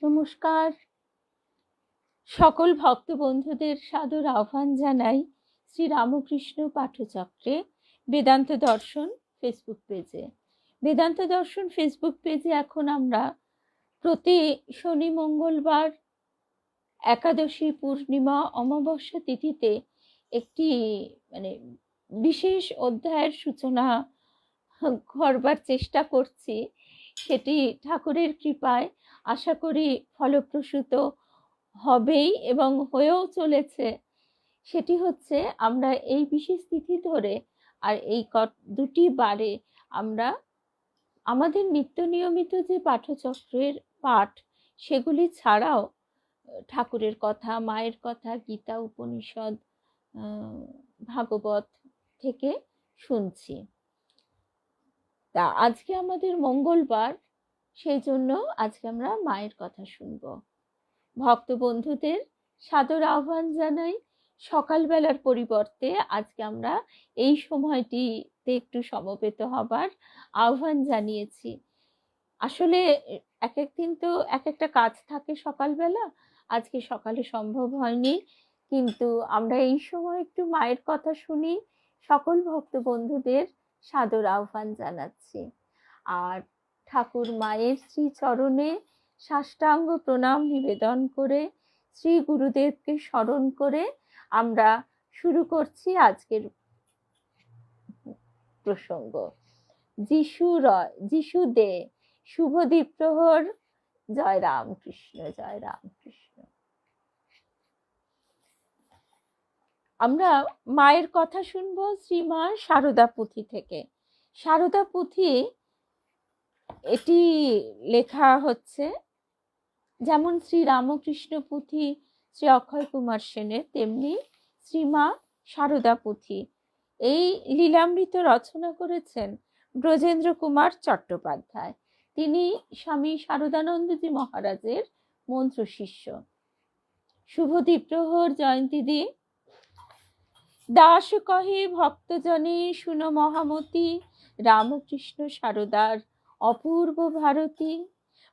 নমস্কার, সকল ভক্ত বন্ধুদের সাদর আহ্বান জানাই শ্রী রামকৃষ্ণ পাঠচক্রে বেদান্ত দর্শন ফেসবুক পেজে। বেদান্ত দর্শন ফেসবুক পেজে এখন আমরা প্রতি শনি মঙ্গলবার একাদশী পূর্ণিমা অমাবস্যা তিথিতে একটি বিশেষ অধ্যায়ের সূচনা করবার চেষ্টা করছি। সেটি ঠাকুরের কৃপায় আশা করি ফলপ্রসূত হবেই এবং হয়েও চলেছে। সেটি হচ্ছে আমরা এই বিশেষ তিথি ধরে আর এই দুটি বারে আমরা আমাদের নিত্য নিয়মিত যে পাঠচক্রের পাঠ সেগুলি ছাড়াও ঠাকুরের কথা, মায়ের কথা, গীতা, উপনিষদ, ভাগবত থেকে শুনছি। তা আজকে আমাদের মঙ্গলবার, সেই জন্য আজকে আমরা মায়ের কথা শুনবো। ভক্ত বন্ধুদের সাদর আহ্বান জানাই। সকালবেলার পরিবর্তে আজকে আমরা এই সময়টিতে একটু সমবেত হবার আহ্বান জানিয়েছি। আসলে এক একদিন তো এক একটা কাজ থাকে সকালবেলা, আজকে সকালে সম্ভব হয়নি, কিন্তু আমরা এই সময় একটু মায়ের কথা শুনি। সকল ভক্ত বন্ধুদের সাদর আহ্বান জানাচ্ছি। আর ঠাকুর মায়ের শ্রী চরণে সাষ্টাঙ্গ প্রণাম নিবেদন করে শ্রী গুরুদেবকে স্মরণ করে আমরা শুরু করছি আজকের প্রসঙ্গ। যিশু দে, শুভ দ্বীপ্রহর। জয় রামকৃষ্ণ, জয় রামকৃষ্ণ। আমরা মায়ের কথা শুনবো শ্রীমা সারদা পুঁথি থেকে। সারদা পুঁথি এটি লেখা হচ্ছে যেমন শ্রী রামকৃষ্ণ পুঁথি শ্রী অক্ষয় কুমার সেনের, তেমনি শ্রীমা সারদা পুঁথি। এই লীলামৃত রচনা করেছেন ব্রজেন্দ্র কুমার চট্টোপাধ্যায়। তিনি স্বামী শারদানন্দজি মহারাজের মন্ত্র শিষ্য। শুভ দ্বীপ্রহর জয়ন্তী দি। দাস কহে ভক্তজনে শুনো মহামতি, রামকৃষ্ণ সারদার অপূর্ব ভারতী।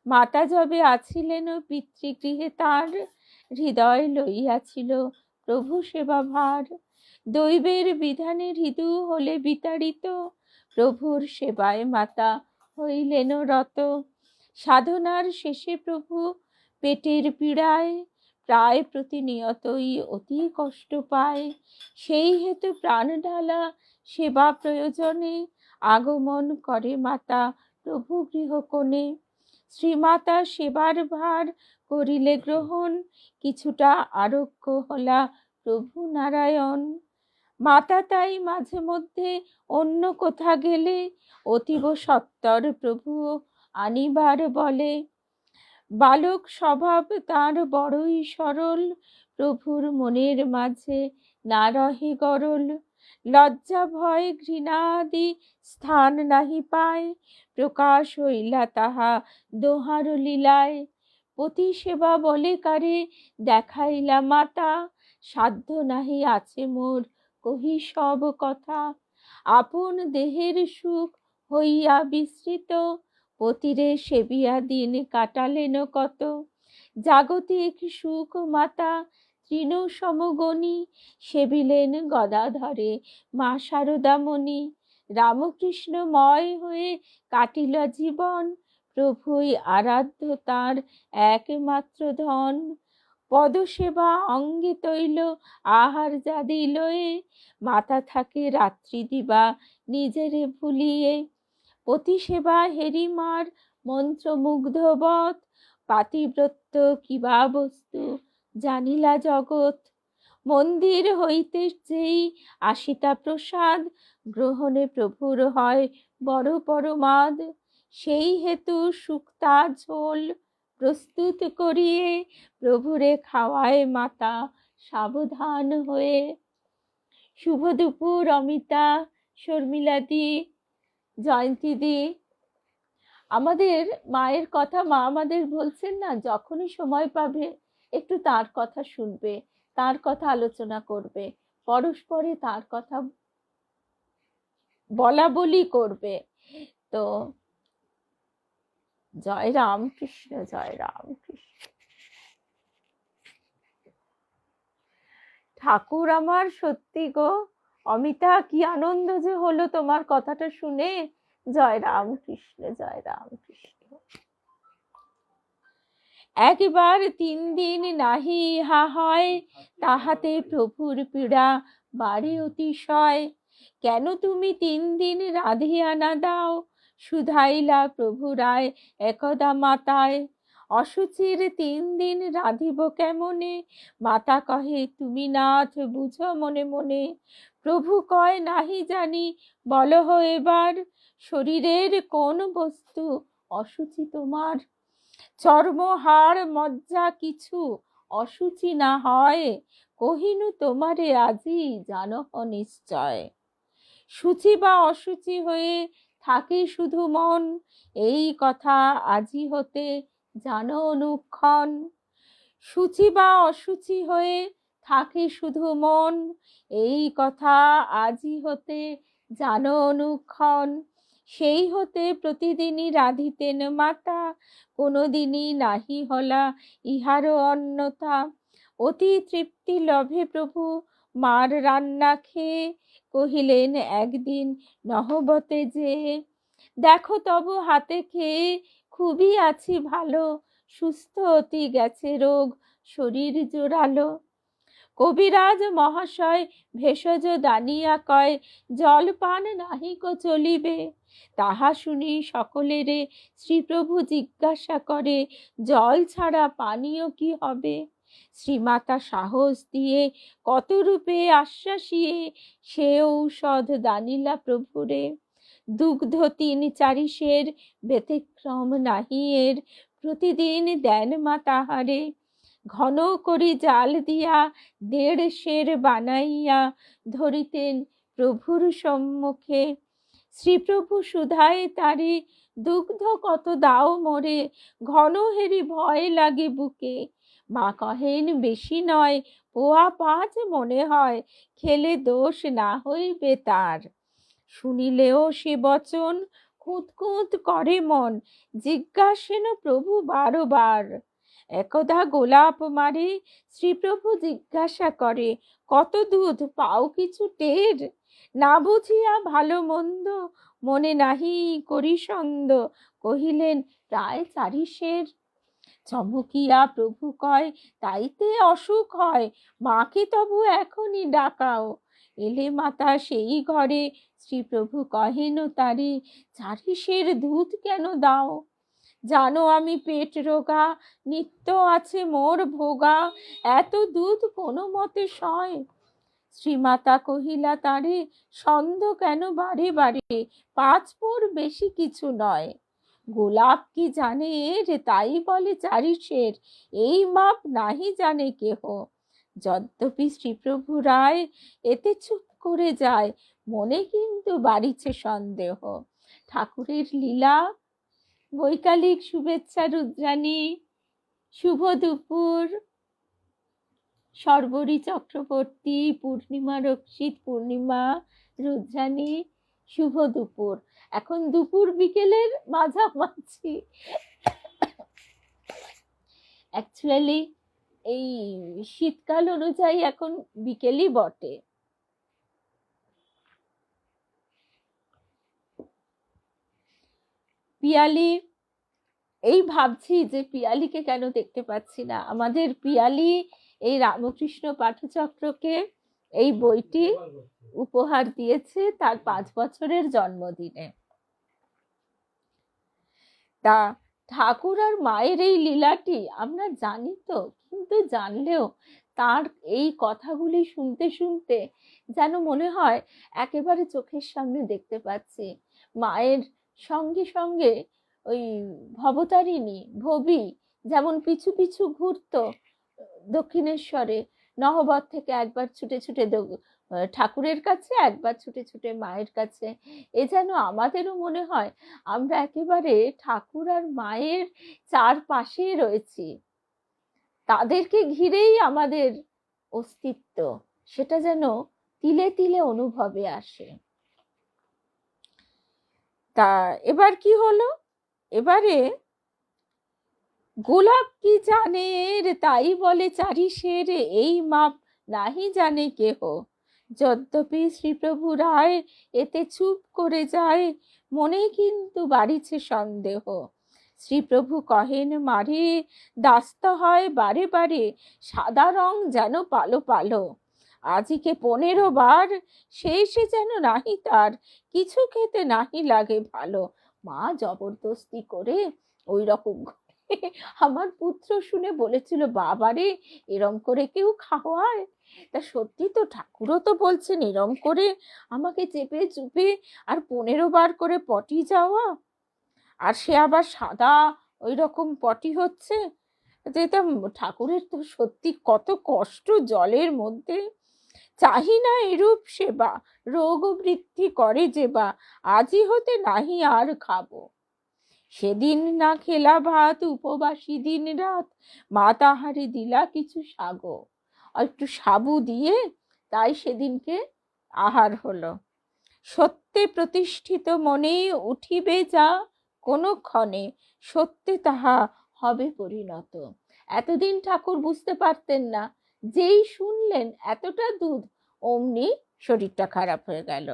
মাতা যবে আছিলেন পিতৃগৃহে, তার হৃদয় লইয়াছিল প্রভু সেবা ভার। দৈবের বিধানে হৃদু হলে বিতাড়িত, প্রভুর সেবায় মাতা হইলেন রত। সাধনার শেষে প্রভু পেটের পীড়ায় প্রায় প্রতিনিয়তই অতি কষ্ট পায়। সেই হেতু প্রাণ ঢালা সেবা প্রয়োজনে আগমন করে মাতা প্রভু গৃহকোণে। শ্রীমাতা সেবার ভার করিলে গ্রহণ, কিছুটা আরোগ্য হলা প্রভু নারায়ণ। মাতা তাই মাঝে মধ্যে অন্য কোথা গেলে অতীব সত্বর প্রভু আনিবার বলে। বালক স্বভাব তার বড়ই সরল, প্রভুর মনের মাঝে না রহে গরল। লজ্জা ভয় ঘৃণাদি স্থান নাহি পায়, প্রকাশ হইলা তাহা দোহার লীলায়। পতি সেবা বলে কারে দেখাইলা মাতা, সাধ্য নাহি আছে মোর কহি সব কথা। আপন দেহের সুখ হইয়া বিস্মৃত, পতিরে সেবিয়া দিন কাটালেন কত। জাগতিক সুখ মাতা তৃণ সমগণী, সেবিলেন গদাধরে মা শারদামণি। রামকৃষ্ণময় হয়ে কাটিল জীবন, প্রভুই আরাধ্য তার একমাত্র ধন। পদসেবা অঙ্গে তৈল আহার যাদি লয়ে, মাতা থাকে রাত্রি দিবা নিজেরে ভুলিয়ে। পতি সেবা হেরিমার মন্ত্রমুগ্ধবৎ, পাতিব্রত্য কিবা বস্তু জানিলা জগৎ। মন্দির হইতে যেই আসিতা প্রসাদ, গ্রহণে প্রভুর হয় বড় পরমাদ। সেই হেতু শুক্তা ঝোল প্রস্তুত করিয়ে, প্রভুরে খাওয়ায় মাতা সাবধান হয়ে। শুভ দুপুর অমিতা, শর্মিলা দি, জয়ন্তী দি। আমাদের মায়ের কথা মা আমাদের বলছেন না, যখনই সময় পাবে একটু তার কথা শুনবে, তার কথা আলোচনা করবে, পরস্পরে তার কথা বলা বলি করবে। তো জয় রামকৃষ্ণ, জয় রামকৃষ্ণ। ঠাকুর আমার, সত্যি গো অমিতা, কি আনন্দ যে হলো তোমার কথাটা শুনে। জয় রামকৃষ্ণ, জয় রামকৃষ্ণ। একবার 3 দিন নাহি ইহা হয়, তাহাতে প্রভুর পীড়া বাড়ে অতিশয়। কেন তুমি 3 দিন রাঁধিয়া না দাও, শুধাইলা প্রভু রায় একদা মাতায়। অসুচির 3 দিন রাঁধিব কেমনে, মাতা কহে তুমি নাথ বুঝো মনে মনে। প্রভু কয় নাহি জানি, বলহ এবার, শরীরের কোন বস্তু অসুচি তোমার। চর্ম হাড় মজ্জা কিছু অসুচি না হয়, কহিনু তোমারে আজি জানহ নিশ্চয়। শুচি বা অসুচি হয়ে থাকে শুধু মন, এই কথা আজি হতে জানো অনুক্ষণ। শুচি বা অশুচি হয়ে থাকে শুধু মন, এই কথা আজি হতে জানো অনুক্ষণ। সেই হতে প্রতিদিনই রাঁধিতেন মাতা, কোনোদিনই নাহি হলা ইহারও অন্যথা। অতি তৃপ্তি লভে প্রভু মার রান্না খেয়ে, কহিলেন একদিন নহবতে যে, দেখো তবু হাতে খেয়ে খুবই আছি ভালো, সুস্থ অতি গেছে রোগ শরীর জোরালো। কবিরাজ মহাশয় ভেষজ দানিয়া কয়, জল পান নাহিক চলিবে। তাহা শুনি সকলেরে শ্রীপ্রভু জিজ্ঞাসা করে, জল ছাড়া পানীয় কি হবে। শ্রীমাতা সাহস দিয়ে কত রূপে আশ্বাসিয়ে, সে ঔষধ দানিলা প্রভুরে। দুগ্ধ 3-4 সের ব্যতিক্রম নাহি এর, প্রতিদিন দেন মা তাহারে। ঘন করি জাল দিয়া 1.5 সের বানাইয়া, ধরিতেন প্রভুর সম্মুখে। শ্রীপ্রভু সুধায় তারে, দুগ্ধ কত দাও মোরে, ঘন হেরি ভয় লাগে বুকে। মা কহেন বেশি নয়, 1.5 মনে হয়, খেলে দোষ না হইবে তার। শুনিলেও সে বচন কুঁত কুঁত করে মন, জিজ্ঞাসেন প্রভু বারবার। একদা গোলাপ মারে শ্রীপ্রভু জিজ্ঞাসা করে, কত দুধ পাও কিছু টের। না বুঝিয়া ভালো মন্দ মনে নাহি করি সন্দ, কহিলেন প্রায় 4 সের। চমকিয়া প্রভু কয়, তাইতে অসুখ হয়, মাকে তবু এখনই ডাকাও। এলে মাতা সেই ঘরে, শ্রীপ্রভু কহেন তারে, 4 সের দুধ কেন দাও। জানো আমি পেট রোগা, নিত্য আছে মোর ভোগা, এত দুধ কোনো মতে সয়। শ্রীমাতা কহিলা তারে, সন্দ কেন বারে বারে, 5 পোর বেশি কিছু নয়। গোলাপ কি জানে এর, তাই বলে 4 সের, এই মাপ নাহি জানে কেহ। যদ্যপি শ্রীপ্রভু রায় এতে চুপ করে যায়, মনে কিন্তু বাড়িছে সন্দেহ। ঠাকুরের লীলা। বৈকালিক শুভেচ্ছা রুদ্রাণী, শুভ দুপুর। শর্বরী চক্রবর্তী, পূর্ণিমা রক্ষিত, পূর্ণিমা, রুদ্রাণী, শুভ দুপুর। এখন দুপুর বিকেলের মাঝামাঝি। অ্যাকচুয়ালি এই শীতকাল অনুযায়ী এখন বিকেলই বটে। পিয়ালি, এই ভাবছি যে পিয়ালিকে কেন দেখতে পাচ্ছি না। আমাদের পিয়ালি এই রামকৃষ্ণ পাঠচক্রকে এই বইটি উপহার দিয়েছে তার 5 বছরের জন্মদিনে। তা ঠাকুর আর মায়ের এই লীলাটি আমরা জানি তো, কিন্তু জানলেও তার এই কথাগুলি শুনতে শুনতে যেন মনে হয় একেবারে চোখের সামনে দেখতে পাচ্ছি। মায়ের সঙ্গে সঙ্গে ওই ভবতারিণী ভবি যেমন পিছু পিছু ঘুরতো দক্ষিণেশ্বরে, নহবত থেকে একবার ছুটে ছুটে ঠাকুরের কাছে, একবার ছুটে ছুটে মায়ের কাছে। এ যেন আমাদেরও মনে হয় আমরা একেবারে ঠাকুর আর মায়ের চারপাশে রয়েছি, তাদেরকে ঘিরেই আমাদের অস্তিত্ব, সেটা যেন তিলে তিলে অনুভবে আসে। তা এবার কি হলো, এবারে গোলাপ কি জানে তাই বলে 4 সের, এই মাপ নাহি জানে কেহ। যদ্যপি শ্রীপ্রভু রায় এতে চুপ করে যায়, মনে কিন্তু বাড়িছে সন্দেহ। শ্রীপ্রভু কহেন মারে, দাস্ত হয় বারে বারে, সাদা রং যেন পালো পালো। আজিকে 15 বার, শেষে যেন নাহি তার কিছু খেতে নাহি লাগে ভালো। মা জবরদস্তি করে ওই রকম আমার পুত্র শুনে বলেছিল, বাবারে এরম করে কেউ খাওয়ায়? তা সত্যি তো, ঠাকুরও তো বলছেন এরম করে আমাকে চেপে চুপে আর 15 বার করে পটি যাওয়া, আর সে আবার সাদা ওই রকম পটি হচ্ছে। যেটা ঠাকুরের তো সত্যি কত কষ্ট জলের মধ্যে। চাহি না এরূপ সেবা, রোগ বৃদ্ধি করে যেবা, আজি হতে নাহি আর খাবো। সেদিন না খেলা ভাত, উপবাসী দিন রাত, মা তাহারে দিলা কিছু সাগো, একটু সাবু দিয়ে তাই সেদিনকে আহার হলো। সত্যে প্রতিষ্ঠিত মনে উঠিবে যা কোনো ক্ষণে, সত্যে তাহা হবে পরিণত। এতদিন ঠাকুর বুঝতে পারতেন না, যেই শুনলেন এতটা দুধ অমনি শরীরটা খারাপ হয়ে গেল।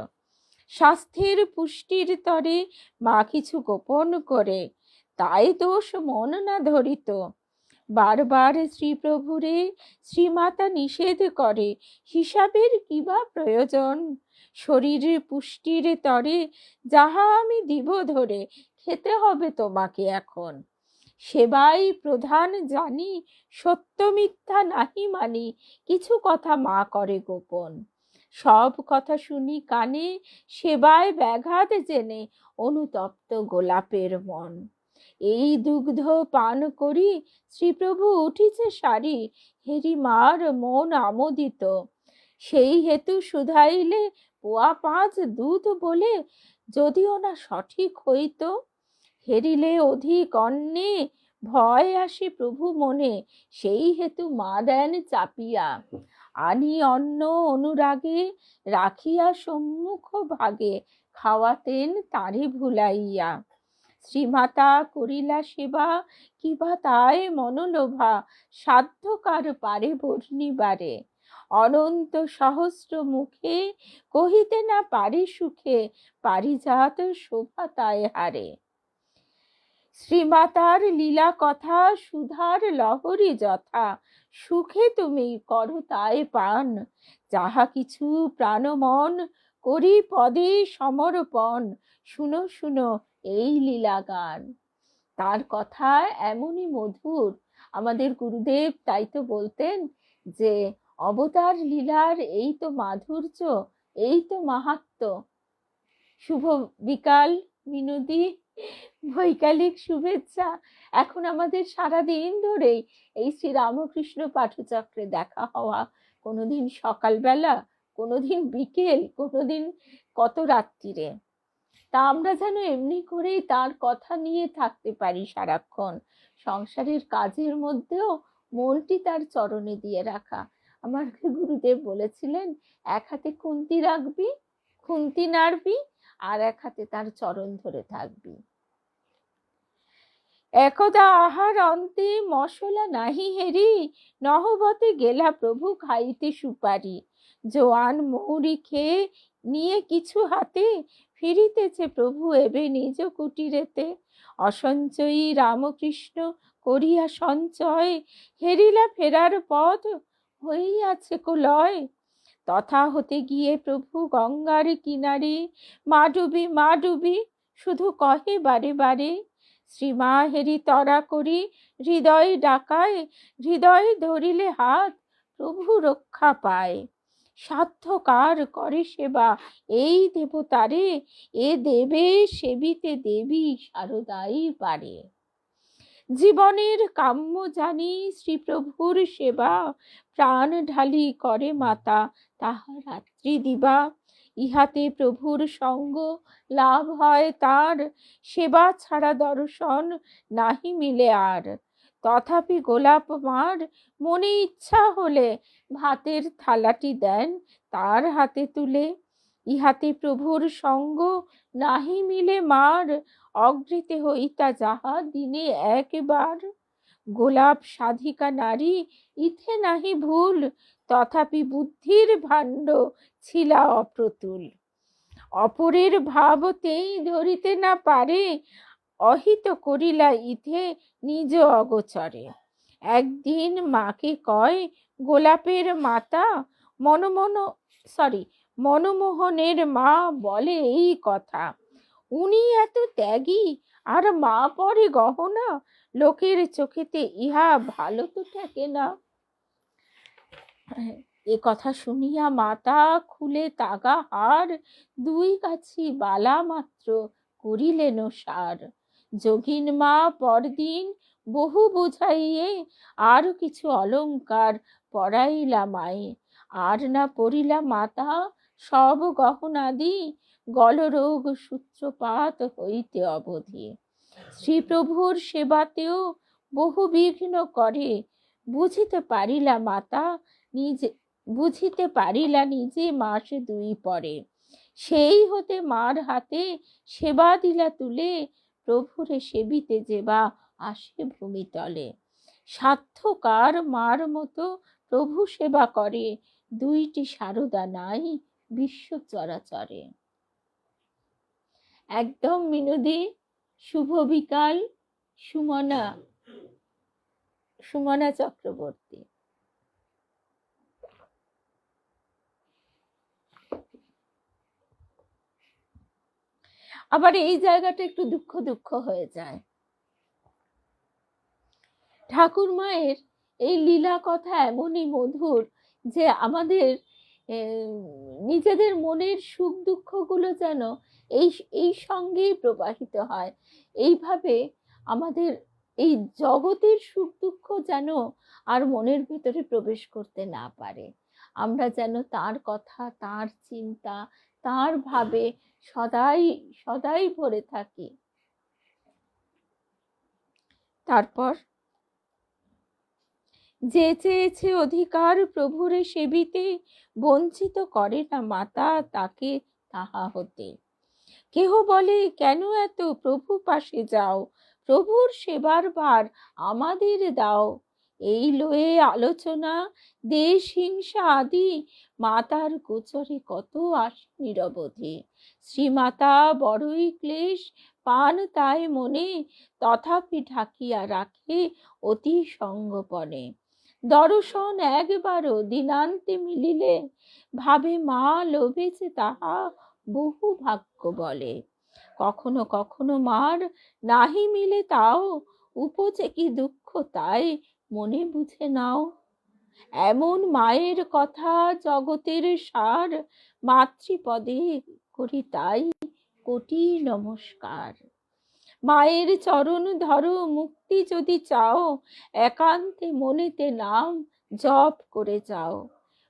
স্বাস্থ্যের পুষ্টির তরে মা কিছু গোপন করে, তাই দোষ মন না ধরিত। বারবার শ্রীপ্রভুরে শ্রীমাতা নিষেধ করে, হিসাবের কিবা প্রয়োজন। শরীরের পুষ্টির তরে যাহা আমি দিব ধরে, খেতে হবে তোমাকে এখন। সেবাই প্রধান জানি, সত্য মিথ্যা নাহি মানি, কিছু কথা মা করে গোপন। সব কথা শুনি কানে, সেবায় ব্যাঘাত জেনে, অনুতপ্ত গোলাপের মন। এই দুগ্ধ পান করি শ্রীপ্রভু উঠিছে সারি, হেরি মার মন আমোদিত। সেই হেতু শুধাইলে 5 দুধ বলে, যদিও না সঠিক হইত। হেরিলে অধিক অন্নে, ভয় আসে প্রভু মনে, সেই হেতু মা দেন চাপিয়া। আনি অন্ন অনুরাগে, রাখিয়া সম্মুখ ভাগে, খাওয়াতেন তারে ভুলাইয়া। শ্রীমাতা করিলা সেবা, কিবা তাই মনোলোভা, সাধ্যকার পারে বর্ণিবারে। অনন্ত সহস্র মুখে, কহিতে না পারি সুখে, পারিজাত শোভা তাই হারে। শ্রীমাতার লীলা কথা, সুধার লহরী যথা, সুখে তুমি করো তাই পান। যাহা কিছু প্রাণমন, করি পদে সমর্পণ, শুনো শুনো এই লীলা গান। তার কথা এমনই মধুর। আমাদের গুরুদেব তাই তো বলতেন যে অবতার লীলার এই তো মাধুর্য, এই তো মাহাত্ম্য। শুভ বিকাল মিনতি, বৈকালিক শুভেচ্ছা। এখন আমাদের সারা দিন ধরেই এই শ্রী রামকৃষ্ণ পাঠচক্রে দেখা হওয়া, কোনোদিন সকালবেলা, কোনোদিন বিকেল, কোনোদিন কত রাত্রিরে। তা আমরা যেন এমনি করেই তার কথা নিয়ে থাকতে পারি সারাক্ষণ, সংসারের কাজের মধ্যেও মনটি তার চরণে দিয়ে রাখা। আমার গুরুদেব বলেছিলেন, এক হাতে খুন্তি রাখবি, খুন্তি নাড়বি, আর এক হাতে তার চরণ ধরে থাকবি। একদা আহার অন্তে মশলা নাহি হেরি, নহবতে গেলা প্রভু খাইতে সুপারি। জোয়ান মৌরি খেয়ে নিয়ে কিছু হাতে, ফিরিতেছে প্রভু এবে নিজ কুটিরেতে। অসঞ্চয়ী রামকৃষ্ণ করিয়া সঞ্চয়, হেরিলা ফেরার পথ হইয়াছে কুলয়। তথা হতে গিয়ে প্রভু গঙ্গার কিনারে, মা ডুবি মা ডুবি শুধু কহে বারে বারে। শ্রীমা হেরি তরা করি হৃদয় ডাকায়, হৃদয় ধরিলে হাত প্রভু রক্ষা পায়। সাধ্যকার করে সেবা এই দেবতারে, এ দেবে সেবিতে দেবী শারদাই পারে। জীবনের কাম্য জানি শ্রীপ্রভুর সেবা, প্রাণ ঢালি করে মাতা তাহা রাত্রি দিবা। ইহাতে প্রভুর সঙ্গ লাভ হয় তার, সেবা ছাড়া দর্শন নাহি মিলে আর। তথাপি গোলাপ মার মনে ইচ্ছা হলে, ভাতের থালাটি দেন তার হাতে তুলে। ইহাতে প্রভুর সঙ্গ নাহি মিলে মার, অগৃতে হইতা যাহা দিনে একবার। গোলাপ সাধিকা নারী ইথে নাহি ভুল, তথাপি বুদ্ধির ভাণ্ড ছিলা অপ্রতুল। অপরের ভাবতেই ধরিতে না পারে, অহিত করিলা ইথে নিজ অগোচরে। একদিন মাকে কয় গোলাপের মাতা, মনমোহনের মা বলে এই কথা, উনি এত ত্যাগী আর মা পরে গহনা, লোকের চোখেতে ইহা ভালো তো ঠেকে না। এ কথা শুনিয়া মাতা খুলে তাগা হার, দুই কাছি বালা মাত্র করিলেন সার। যোগিন মা পরদিন বহু বুঝাইয়ে, আর কিছু অলঙ্কার পরাইলা মায়ে। আর না পড়িলা মাতা সব গহনাদি, গলরোগ সূত্রপাত হইতে অবধি। শ্রীপ্রভুর সেবাতেও বহু বিঘ্ন করে, বুঝিতে পারিলা নিজে মাস দুই পরে। সেই হতে মার হাতে সেবা দিলা তুলে, প্রভুরে সেবিতে যেবা আসে ভূমিতলে। সাধ্যকার মার মতো প্রভু সেবা করে, দুইটি সারদা নাই বিশ্ব চরাচরে। একদম মিনতি। শুভ বিকাল। সুমনা চক্রবর্তী। আবার এই জায়গাটা একটু দুঃখ হয়ে যায়। ঠাকুর মায়ের এই লীলা কথা এমনই মধুর যে আমাদের নিজেদের মনের সুখ দুঃখগুলো যেন এই সঙ্গেই প্রবাহিত হয়। এইভাবে আমাদের এই জগতের সুখ দুঃখ যেন আর মনের ভিতরে প্রবেশ করতে না পারে। আমরা যেন তার কথা, তার চিন্তা, তার ভাবে সদাই ভরে থাকি। তারপর যে চেয়েছে অধিকার প্রভুরে সেবিতে, বঞ্চিত করে না মাতা তাকে তাহা হতে। কেহ বলে কেন এত প্রভু পাশে যাও, প্রভুর সেবার ভার আমাদের দাও। এই লয়ে আলোচনা দেশ হিংসা আদি, মাতার গোচরে কত আসে নিরবধি। শ্রীমাতা বড়ই ক্লেশ পান তাই মনে, তথাপি ঢাকিয়া রাখে অতি সঙ্গপনে। দর্শন একবারও দিনান্তে মিলিলে, ভাবে মা লোভেছে তাহা বহু ভাগ্য বলে। কখনো কখনো মার নাহি মিলে তাও, উপচে কি দুঃখ তাই মনে বুঝে নাও। এমন মায়ের কথা জগতের সার, মাতৃপদে করি তাই কোটি নমস্কার। মায়ের চরণ ধরো মুক্তি যদি চাও, একান্তে মনেতে নাম জপ করে যাও।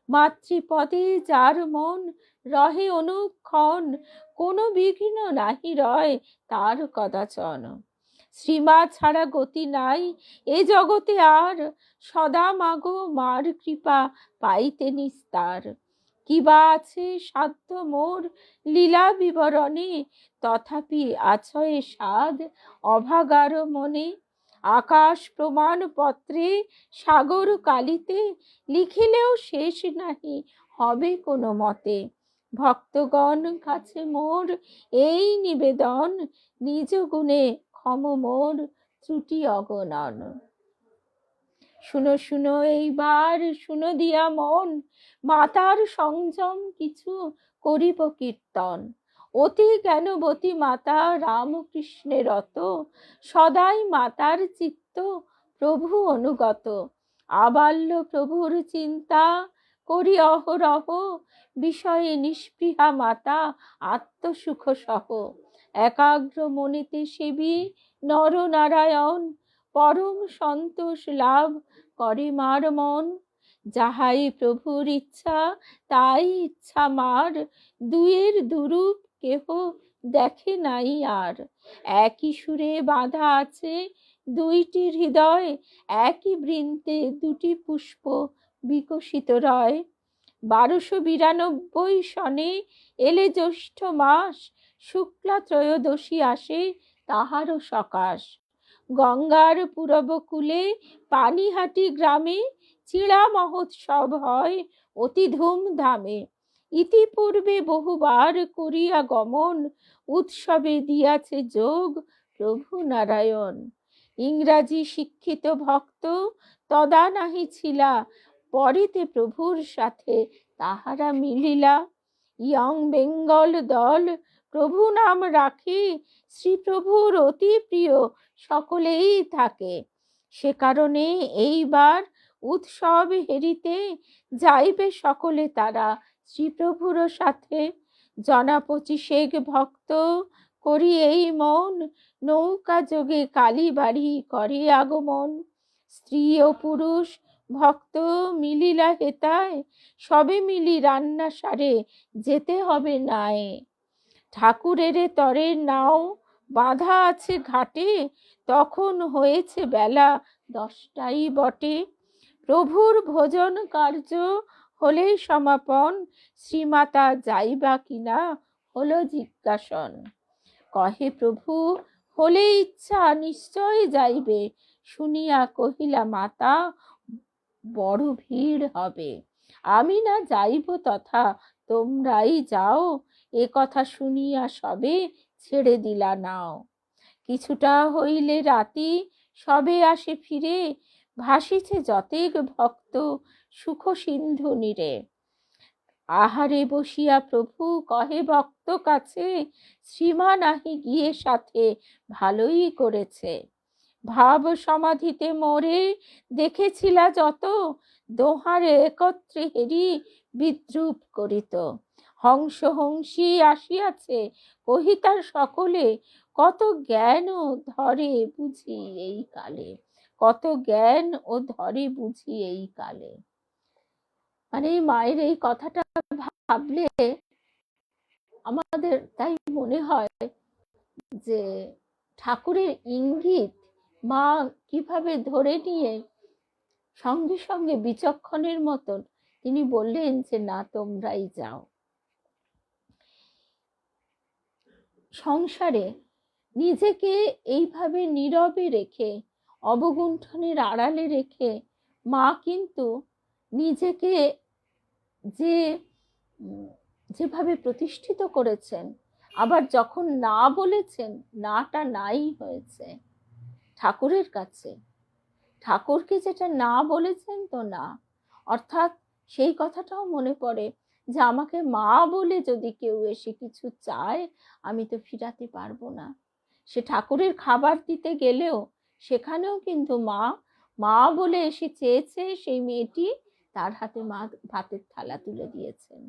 মাতৃপদে যার মন রহে অনুক্ষণ, কোনো বিঘ্ন নাহি রয় তার কদাচন। শ্রীমা ছাড়া গতি নাই এ জগতে আর, সদা মাগো মার কৃপা পাইতে নিস্তার। কিবা আছে সাধ্য মোর লীলা বিবরণে, তথাপি আছয়ে সাধ অভাগার মনে। আকাশ প্রমাণ পত্রে সাগর কালিতে, লিখিলেও শেষ নাহি হবে কোনো মতে। ভক্তগণ কাছে মোর এই নিবেদন, নিজ গুণে ক্ষম মোর ত্রুটি অগণন। শুনো এইবার শুনো দিয়া মন, মাতার সংযম কিছু করিব কীর্তন। অতি জ্ঞানবতী মাতা রামকৃষ্ণের রত, সদাই মাতার চিত্ত প্রভু অনুগত। আবাল্য প্রভুর চিন্তা করি অহরহ, বিষয়ে নিষ্পৃহা মাতা আত্মসুখ সহ। একাগ্র মনেতে সেবী নর নারায়ণ, পরম সন্তোষ লাভ করে মার মন। যাহাই প্রভুর ইচ্ছা তাই ইচ্ছা মার, দুয়ের দুরূপ কেহ দেখে নাই আর। একই সুরে বাঁধা আছে দুইটি হৃদয়, একই বৃন্তে দুটি পুষ্প বিকশিত রয়। 1292 সনে এলে জ্যৈষ্ঠ মাস, শুক্লা ত্রয়োদশী আসে তাহারও সকাশ। গঙ্গার পূরব কূলে পানিহাটি গ্রামে চিড়া মহোৎসব হয় অতি ধুমধামে। ইতিপূর্বে বহুবার করিয়া গমন, উৎসবে দিয়াছে যোগ প্রভু নারায়ণ। ইংরাজি শিক্ষিত ভক্ত তদা নাহি ছিলা, পরেতে প্রভুর সাথে তাহারা মিলিলা। ইয়ং বেঙ্গল দল প্রভু নাম রাখে, শ্রীপ্রভুর অতি প্রিয় সকলেই থাকে। সে কারণে এইবার উৎসব হেরিতে যাইবে সকলে তারা শ্রীপ্রভুর সাথে। জনা 25 ভক্ত করি এই মন, নৌকা যোগে কালীবাড়ি করে আগমন। স্ত্রী ও পুরুষ ভক্ত মিলিলা হেতায়, সবে মিলি রান্না সারে যেতে হবে নাই। ঠাকুরের তরে নাও বাঁধা আছে ঘাটে, তখন হয়েছে বেলা 10টাই বটে। প্রভুর ভোজন কার্য হলেই সমাপন, শ্রীমাতা যাইবা কিনা হলো জিজ্ঞাসন। কহে প্রভু হলে ইচ্ছা নিশ্চয় যাইবে, শুনিয়া কহিলা মাতা বড় ভিড় হবে। আমি না যাইব তথা, তোমরাই যাও। এ কথা শুনিয়া সবে ছেড়ে দিলা নাও। কিছুটা হইলে রাতি, সবে আসে ফিরে, ভাসিছে যতেক ভক্ত সুখ সিন্ধু নীরে। আহারে বসিয়া প্রভু কহে ভক্ত কাছে, শ্রীমা নাহি গিয়ে সাথে ভালোই করেছে। ভাব সমাধিতে মোরে দেখেছিলা যত, দোহারে একত্রে হেরি বিদ্রুপ করিত। হংস হংসী আসিয়াছে কহিতার সকলে, কত জ্ঞান ও ধরে বুঝি এই কালে, কত জ্ঞান ও ধরে বুঝি এই কালে। মানে মায়ের এই কথাটা ভাবলে আমাদের তাই মনে হয় যে ঠাকুরের ইঙ্গিত মা কিভাবে ধরে নিয়ে সঙ্গে সঙ্গে বিচক্ষণের মতন তিনি বললেন যে না, তোমরাই যাও। সংসারে নিজেকে এইভাবে নীরবে রেখে, অবগুণ্ঠনের আড়ালে রেখে মা কিন্তু নিজেকে যেভাবে প্রতিষ্ঠিত করেছেন, আবার যখন না বলেছেন, নাটা নাই হয়েছে ঠাকুরের কাছে। ঠাকুরকে যেটা না বলেছেন তো না, অর্থাৎ সেই কথাটাও মনে পড়ে যে আমাকে মা বলে যদি কেউ এসে কিছু চায়, আমি তো ফিরাতে পারবো না। সে ঠাকুরের খাবার দিতে গেলেও সেখানেও কিন্তু মা মা বলে এসে চেয়েছে, সেই মেয়েটি তার হাতে মা ভাতের থালা তুলে দিয়েছেন।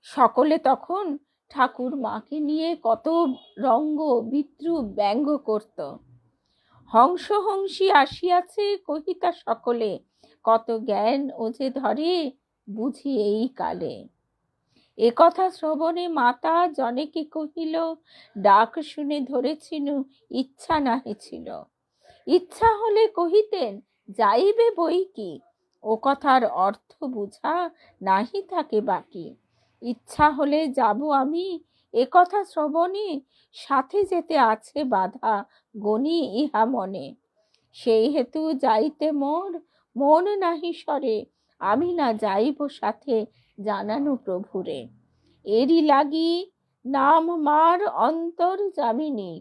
সকলে তখন ঠাকুর মাকে নিয়ে কত রঙ্গ বিদ্রুপ ব্যঙ্গ করত। হংস হংসী আসিয়াছে কহিতা সকলে, কত জ্ঞান ও যে ধরে বুঝি এই কালে। এ কথা শ্রবণে মাতা জনেকে কহিল, ডাক শুনে ধরেছিনু ইচ্ছা নাহি ছিল। ইচ্ছা হলে কহিতেন যাইবে বই কি, ও কথার অর্থ বুঝা নাহি থাকে বাকি। ইচ্ছা হলে যাব আমি, এ কথা শ্রবণে সাথে যেতে আছে বাধা গণি ইহা মনে। সেই হেতু যাইতে মোর মন নাহি সরে, আমি না যাইব সাথে জানানো প্রভুরে। এরই লাগি নাম মার অন্তর জামিনী,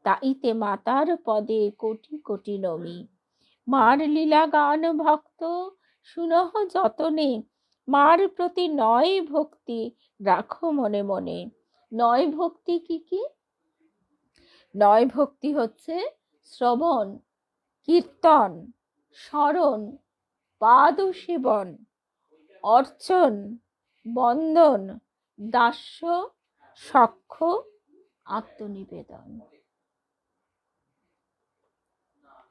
তাইতে মাতার পদে কোটি কোটি নমি। মার লীলা গান ভক্ত শুনহ যতনে, মার প্রতি নয় ভক্তি রাখো মনে মনে। নয় ভক্তি কি কি? নয় ভক্তি হচ্ছে শ্রবণ, কীর্তন, স্মরণ, পাদ সেবন, অর্চন, বন্দন, দাস্য, সখ্য, আত্মনিবেদন।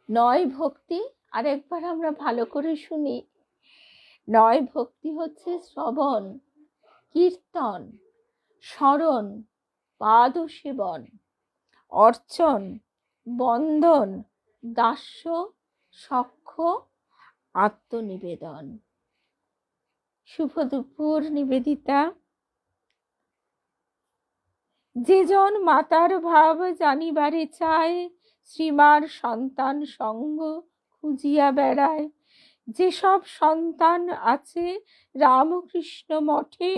নয় ভক্তি আরেকবার আমরা ভালো করে শুনি। নয় ভক্তি হচ্ছে শ্রবণ, কীর্তন, স্মরণ, পাদ সেবন, অর্চন, বন্দন, দাস্য, সখ্য, আত্মনিবেদন। শুভ দুপুর নিবেদিতা। যে জন মাতার ভাব জানিবারে চায়, শ্রীমার সন্তান সঙ্গ খুঁজিয়া বেড়ায়। যেসব সন্তান আছে রামকৃষ্ণ মঠে,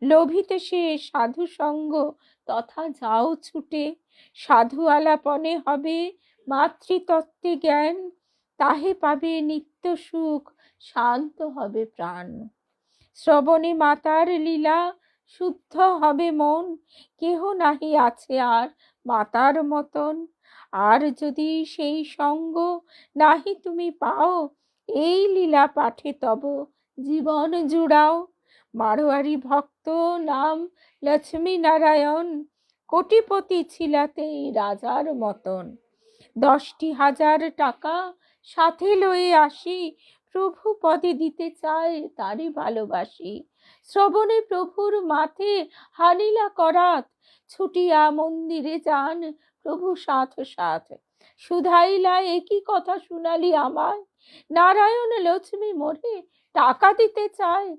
লোভিতে সে সাধু সঙ্গ তথা যাও ছুটে। সাধু আলাপনে হবে মাতৃতত্ত্বে জ্ঞান, তাহে পাবে নিত্য সুখ, শান্ত হবে প্রাণ। শ্রবণে মাতার লীলা শুদ্ধ হবে মন, কেহ নাহি আছে আর মাতার মতন। আর যদি সেই সঙ্গ নাহি তুমি পাও, এই লীলা পাঠে তব জীবন জুড়াও। মারোয়ারি ভক্ত নাম লক্ষ্মী নারায়ণ, কোটিপতি ছিলাতেই রাজার মতন। 10,000 টাকা সাথে লয়ে আসি, প্রভু পদে দিতে চায় তারই ভালোবাসি। শ্রবণে প্রভুর মাথে হানিলা করাত, ছুটিয়া মন্দিরে যান প্রভু সাথ সাথ। সুধাইলা একই কথা শুনালি আমায়, নারায়ণ লক্ষ্মী মোরে টাকা দিতে চায়।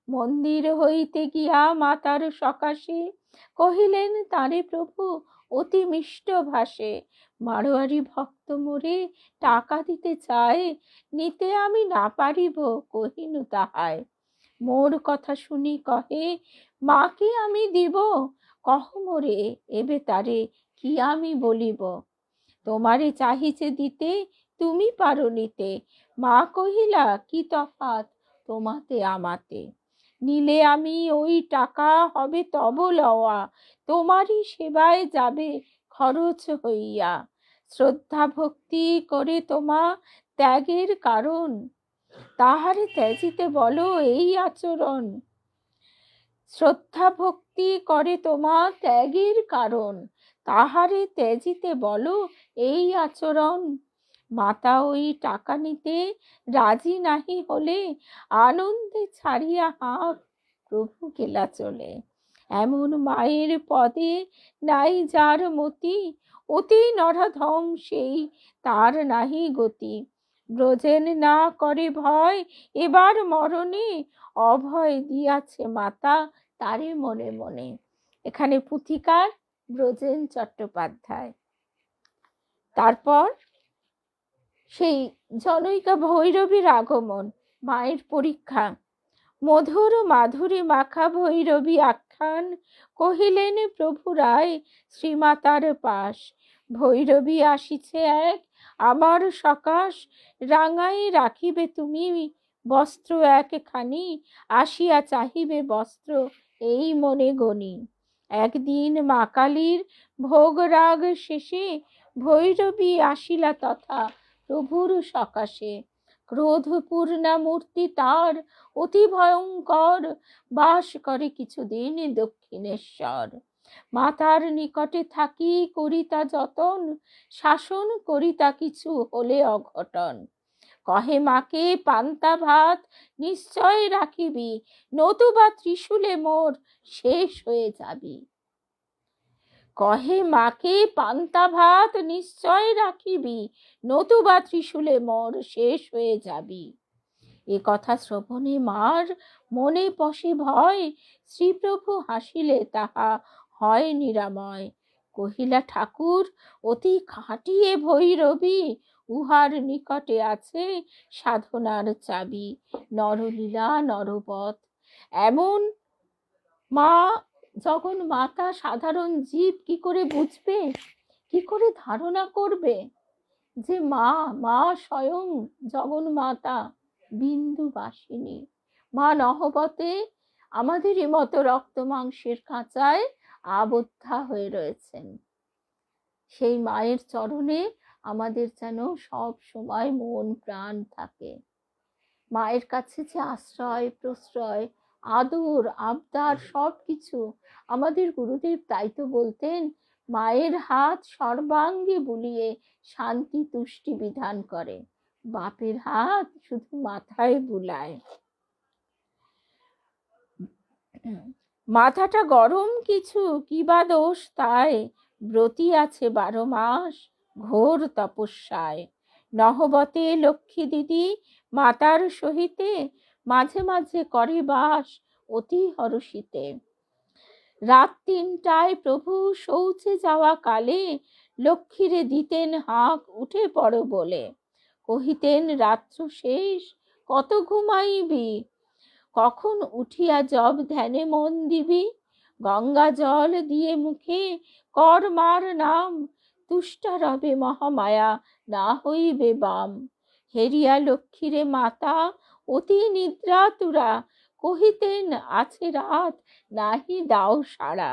মন্দির হইতে গিয়া মাতার সকাশে, কহিলেন তারে প্রভু অতি মিষ্ট ভাষে। মারোয়ারি ভক্ত মোরে টাকা দিতে চায়, নিতে আমি না পারিব কহিনু তাহায়। মোর কথা শুনি কহে, মাকে আমি দিব, কহ মোরে এবে তারে কি আমি বলিব। তোমারে চাহিছে দিতে, তুমি পারো নিতে। মা কহিলা কি তফাৎ তোমাতে আমাতে। নিলে আমি ওই টাকা হবে তব লওয়া, তোমারই সেবায় যাবে খরচ হইয়া। শ্রদ্ধা ভক্তি করে তোমা ত্যাগের কারণ, তাহারে ত্যাজিতে বলো এই আচরণ। শ্রদ্ধা ভক্তি করে তোমা ত্যাগের কারণ, তাহারে ত্যাজিতে বলো এই আচরণ। মাতা ওই টাকা নিতে রাজি নাহি হলে, আনন্দে ছাড়িয়া হাঁক প্রভু গেলা চলে। এমন মায়ের পদে নাই যার মতি, অতি নরাধম সেই তার নাহি গতি। ব্রজেন না করে ভয় এবার মরণে, অভয় দিয়াছে মাতা তারে মনে মনে। এখানে পুথিকার ব্রজেন চট্টোপাধ্যায়। তারপর সেই জনৈকা ভৈরবীর আগমন, মায়ের পরীক্ষা। মধুর মাধুরী মাখা ভৈরবী আখ্যান, কহিলেন প্রভু রায় শ্রীমাতার পাশ। ভৈরবী আসিছে এক আমার সকাশ, রাঙাই রাখিবে তুমি বস্ত্র একখানি, আসিয়া চাহিবে বস্ত্র এই মনে গনি। একদিন মা কালীর ভোগ রাগ শেষে, ভৈরবী আসিলা তথা প্রভুর সকাশে। ক্রোধপূর্ণা মূর্তি তার অতি ভয়ঙ্কর, বাস করে কিছুদিন দক্ষিণেশ্বর। মাতার নিকটে থাকি করিতা যতন, শাসন করিতা কিছু হলে অঘটন। কহে মাকে পান্তা ভাত নিশ্চয় রাখিবি, নতুবা ত্রিশূলে মোর শেষ হয়ে যাবি। কহে মাকে পান্তা ভাত নিশ্চয় রাখিবি, নতুবা ত্রিশূলে মোর শেষ হয়ে যাবি। এ কথা শ্রবণে মার মনে পশে ভয়, শ্রীপ্রভু হাসিলে তাহা হয় নিরাময়। কহিলা ঠাকুর অতি খাটিয়ে ভৈরবী, উহার নিকটে আছে সাধনার চাবি। নরলীলা নরপথ। এমন মা যখন মাতা সাধারণ জীব কি করে বুঝবে, কি করে ধারণা করবে যে মা মা স্বয়ং জগন্মাতা বিন্দুবাসিনী। মা নহবতে আমাদেরই মতো রক্ত মাংসের খাঁচায় আবদ্ধা হয়ে রয়েছেন। সেই মায়ের চরণে আমাদের যেন সব সময় মন প্রাণ থাকে। মায়ের কাছে যে আশ্রয় প্রশ্রয় আদর আবদার সবকিছু, আমাদের গুরুদেব তাই তো বলতেন, মায়ের হাত সর্বাঙ্গে বুলিয়ে শান্তি তুষ্টি বিধান করে, বাপের হাত শুধু মাথায় বুলায়। মাথাটা গরম কিছু কিবা দোষ তাই, ব্রতী আছে 12 মাস ঘোর তপস্যায়। নহবতে লক্ষ্মী দিদি মাতার সহিতে, মাঝে মাঝে করে বাস অতি হরষিতে। রাত ৩টায় প্রভু শৌচে যাওয়া কালে লক্ষ্মীরে দিতেন হাঁক, উঠে পড়ো বলে। কহিতেন, রাত্র শেষ, কত ঘুমাইবি, কখন উঠিয়া জব ধ্যানে মন দিবি। গঙ্গা জল দিয়ে মুখে কর মার নাম, তুষ্টা রবে মহামায়া, না হইবে বাম। হেরিয়া লক্ষ্মীরে মাতা অতি নিদ্রা তুরা, কহিতেন, আছে রাত, নাহি দাও সাড়া।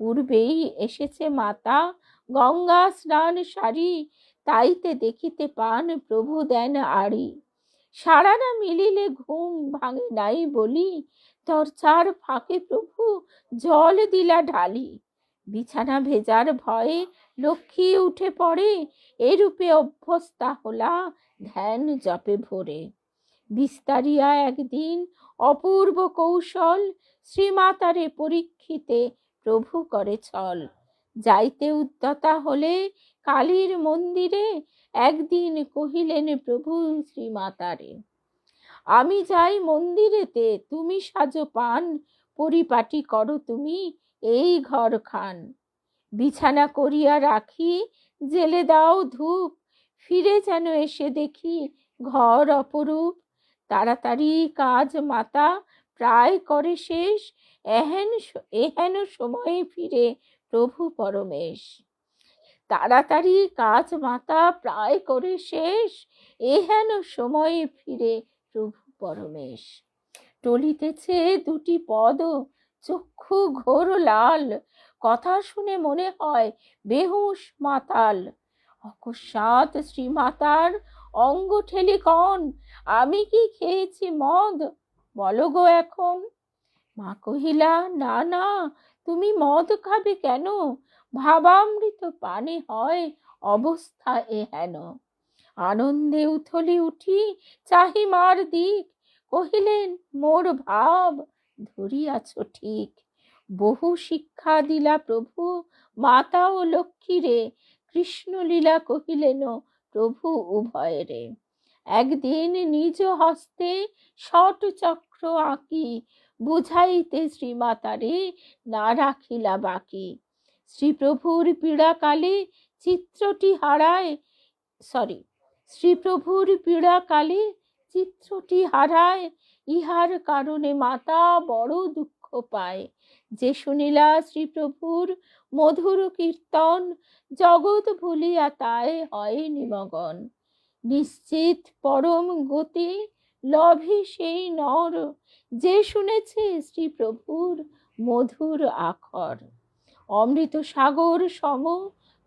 পূর্বেই এসেছে মাতা গঙ্গা স্নান সারি, তাইতে দেখিতে পান প্রভু দেন আড়ি। সাড়া না মিলিলে ঘুম ভাঙে নাই বলি, দরজার ফাঁকে প্রভু জল দিলা ঢালি। বিছানা ভেজার ভয়ে লক্ষ্মী উঠে পড়ে, এরূপে অভ্যস্তা হলা ধ্যান জপে ভোরে। বিস্তারিয়া একদিন অপূর্ব কৌশল, শ্রীমাতারে পরীক্ষিতে প্রভু করে ছল। যাইতে উদ্যতা হলে কালীর মন্দিরে, একদিন কহিলেন প্রভু শ্রীমাতারে, আমি যাই মন্দিরেতে, তুমি সাজো পান, পরিপাটি করো তুমি এই ঘর খান। বিছানা করিয়া রাখি, জেলে দাও ধূপ, ফিরে যেন এসে দেখি ঘর অপরূপ। তাড়াতাড়ি কাজ মাতা প্রায় করে শেষ, এহেন সময়ে ফিরে প্রভু পরমেশ। তাড়াতাড়ি কাজ মাতা প্রায় করে শেষ, এহেন সময়ে ফিরে প্রভু পরমেশ। টলিতেছে দুটি পদ, চক্ষু ঘোর লাল, কথা শুনে মনে হয় বেহুশ মাতাল। অকস্মাৎ শ্রীমাতার অঙ্গ ঠেলি কন, আমি কি খেয়েছি মদ, বলো গো এখন। মা কহিলা, না না, তুমি মদ খাবে কেন, ভাবামৃত পানে হয় অবস্থা এহেন। আনন্দে উথলি উঠি চাহি মার দিক, কহিলেন, মোর ভাব ধরিয়াছ ঠিক। বহু শিক্ষা দিলা প্রভু মাতা ও লক্ষ্মীরে, কৃষ্ণ লীলা কহিলেন প্রভু উভয়েরে। একদিন নিজ হস্তে ষট চক্র আঁকি, বুঝাইতে শ্রীমাতারে না রাখিলা বাকি। শ্রীপ্রভুর পীড়াকালে চিত্রটি হারায়, শ্রীপ্রভুর পীড়াকালে চিত্রটি হারায়, ইহার কারণে মাতা বড় দুঃখ পায়। যে শুনিলা শ্রীপ্রভুর মধুর কীর্তন, জগৎ ভুলিয়া তাই হয় নিমগন। নিশ্চিত পরম গতি লভে সেই নর, যে শুনেছে শ্রীপ্রভুর মধুর আখর। অমৃত সাগর সম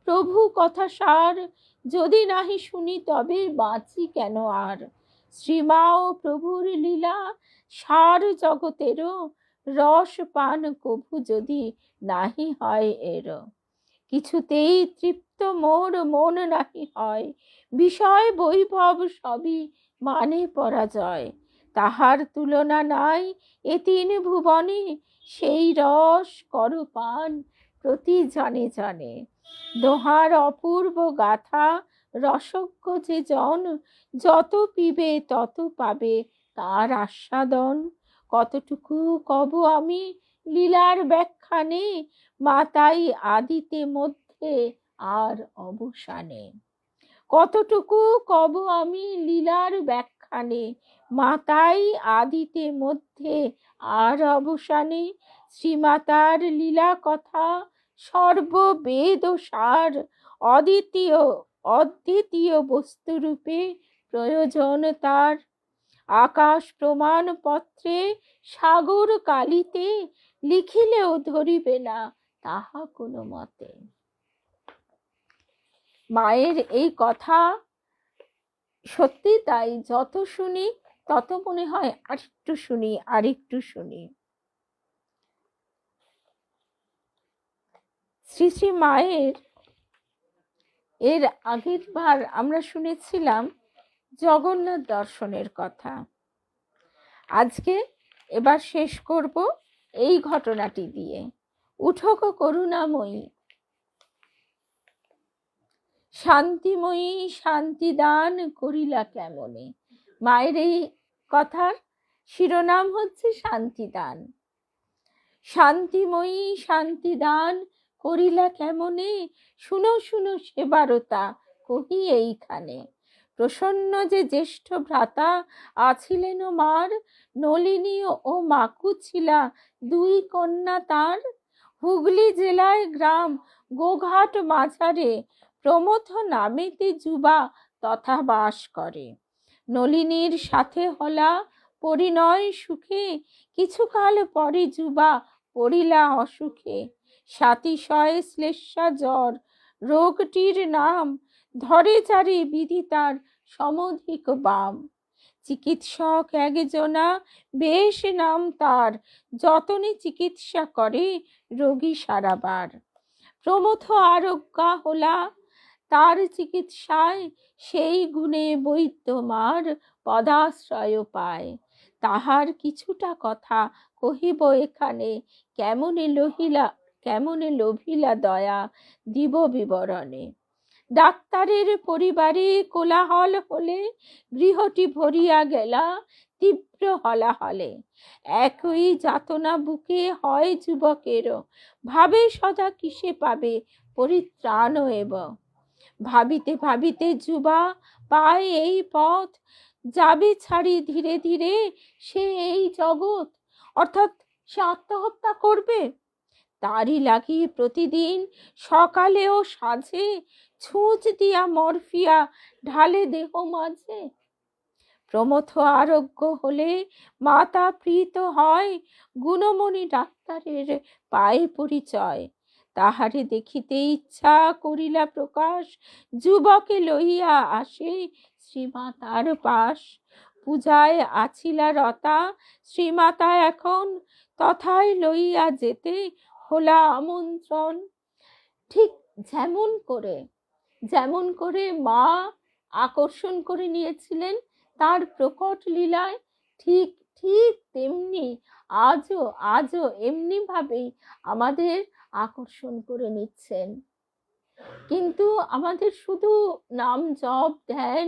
প্রভু কথা সার, যদি নাহি শুনি তবে বাঁচি কেন আর। শ্রীমা ও প্রভুর লীলা সার জগতেরও, রস পান কভু যদি নাহি হয় এর। কিছুতেই তৃপ্ত মোর মন নাহি হয়, বিষয় বৈভব সবই মানে পরাজয়। তাহার তুলনা নাই এ তিন ভুবনে, সেই রস কর পান প্রতি জনে জনে। দোহার অপূর্ব গাথা রসজ্ঞ যে জন, যত পিবে তত পাবে তার আস্বাদন। কতটুকু কব আমি লীলার ব্যাখ্যানে, মাতাই আদিতে মধ্যে আর অবসানে। কতটুকু কব আমি লীলার ব্যাখ্যানে, মাতাই আদিতে মধ্যে আর অবসানে। শ্রীমাতার লীলা কথা সর্ববেদ সার, অদ্বিতীয় বস্তুরূপে প্রয়োজন তার। আকাশ প্রমাণ পত্রে সাগর কালিতে, লিখিলেও ধরিবে না তাহা কোনো মতে। মায়ের এই কথা সত্যি তাই, যত শুনি তত মনে হয় আরেকটু শুনি, আরেকটু শুনি। শ্রী শ্রী মায়ের এর আগের বার আমরা শুনেছিলাম জগন্নাথ দর্শনের কথা। আজকে এবার শেষ করব এই ঘটনাটি দিয়ে। উঠো গো করুণাময়ী, শান্তিময়ী শান্তি দান করিলা কেমনে। মায়ের এই কথার শিরোনাম হচ্ছে শান্তিদান। শান্তিময়ী শান্তিদান করিলা কেমনে, শুনো শুনো সেবারতা কহি এইখানে। প্রসন্ন যে জ্যেষ্ঠ ভ্রাতা আছিলেন মার, নলিনী ও মাকুছিলা দুই কন্যা তার। হুগলি জেলায় গ্রাম গোঘাট মাঝারে প্রমথ নামেতে যুবা তথা বাস করে। নলিনীর সাথে হলা পরিণয় সুখে, কিছুকাল পরে যুবা পড়িলা অসুখে। সাতিশয় শ্লেষা জ্বর রোগটির নাম, ধরে চারি বিধি তার সমধিক বাম। চিকিৎসক একজনা বেশ নাম তার, যতনে চিকিৎসা করে রোগী সারাবার। প্রমথ আরোগ্যা হলা তার চিকিৎসায়, সেই গুণে বৈদ্য মার পদাশ্রয় পায়। তাহার কিছুটা কথা কহিব এখানে, কেমনে লোভিলা দয়া দিব বিবরণে। ডাক্তারের পরিবারে কোলাহল হলে, গৃহটি ভরিয়া গেলা তীব্র হলাহলে। একই যাতনা বুকে হয় যুবকেরও, ভাবে সদা কিসে পাবে পরিত্রাণ এব। ভাবিতে ভাবিতে যুবা পায় এই পথ, যাবে ছাড়ি ধীরে ধীরে সে এই জগৎ। অর্থাৎ সে আত্মহত্যা করবে। তারই লাগি প্রতিদিন সকালে ও সাঁঝে ছুঁচ দিয়া মরফিয়া ঢালে দেহ মাঝে। প্রমথ আরোগ্য হলে মাতা প্রীত হয়, গুণমণি ডাক্তারের পায়ে পরিচয়। তাহারে দেখিতে ইচ্ছা করিলা প্রকাশ, যুবকে লইয়া আসে শ্রীমাতার পাশ। পূজায় আছিলা রতা শ্রীমাতা এখন, তথায় লইয়া যেতে হলা আমন্ত্রণ। ঠিক যেমন করে মা আকর্ষণ করে নিয়েছিলেন তার প্রকট লীলায়, ঠিক ঠিক তেমনি আজও এমনি ভাবেই আমাদের আকর্ষণ করে নিচ্ছেন। কিন্তু আমাদের শুধু নাম জপ ধ্যান